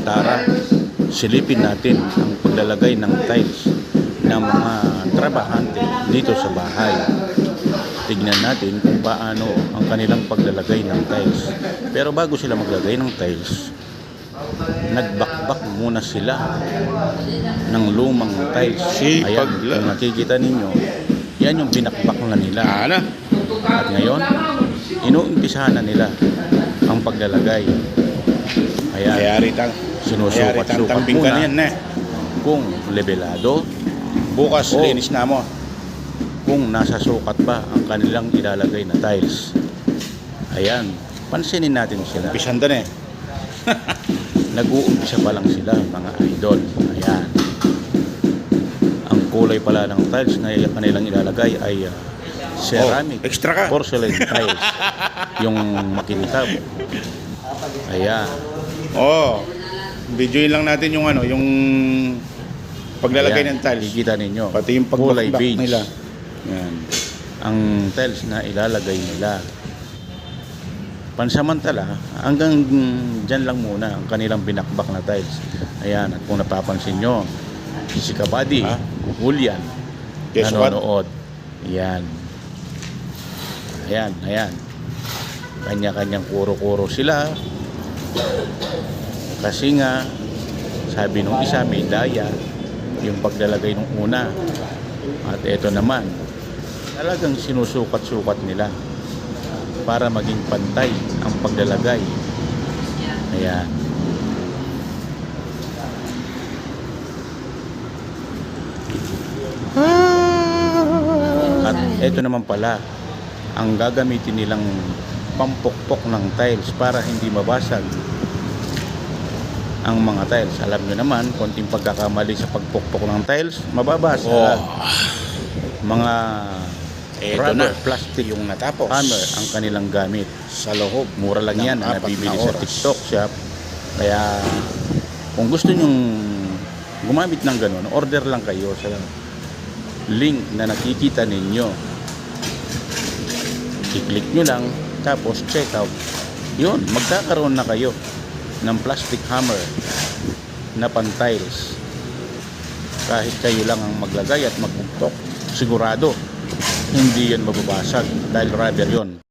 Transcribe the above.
Tara, silipin natin ang paglalagay ng tiles ng mga trabahante dito sa bahay. Tignan natin kung paano ang kanilang paglalagay ng tiles. Pero bago sila maglagay ng tiles, nagbakbak muna sila ng lumang tiles. Ayan, kung nakikita ninyo, yan yung binakbak na nila. At ngayon, inuumpisahan na nila ang paglalagay. Ayan, sinusukat-sukat muna kung lebelado. Bukas, linis na mo. Kung nasa sukat ba ang kanilang ilalagay na tiles. Ayan, pansinin natin sila. Umpisan doon eh. Nag-uumpisa pa lang sila, mga idol. Ayan. Ang kulay pala ng tiles na kanilang ilalagay ay ceramic, extra ka. porcelain tiles. Yung makintab. Ayan. Videoin lang natin yung yung paglalagay Ayan, ng tiles. Kikita ninyo. Pati yung kulay pagbakbak beige nila. Yan. Ang tiles na ilalagay nila. Pansamantala, hanggang dyan lang muna ang kanilang binakbak na tiles. Ayan, at kung napapansin nyo, si Kabady, Julian, nanonood. Ayan. Ayan. Kanya-kanyang kuro-kuro sila. Kasi nga, sabi nung isa, may daya yung paglalagay nung una. At ito naman, talagang sinusukat-sukat nila para maging pantay ang paglalagay. Ayan. At ito naman pala ang gagamitin nilang pampukpok ng tiles para hindi mabasag ang mga tiles. Alam nyo naman, konting pagkakamali sa pagpukpok ng tiles, mababasag. Mga rubber, plastic, yung natapos hammer ang kanilang gamit sa loob. Mura lang yan na nabibili sa TikTok shop. Kaya kung gusto nyong gumamit ng ganun, order lang kayo sa link na nakikita ninyo. I-click nyo lang, tapos check out. Yun, magkakaroon na kayo ng plastic hammer na pan-tiles. Kahit kayo lang ang maglagay at magpuktok, sigurado hindi yan mababasag dahil rubber yon.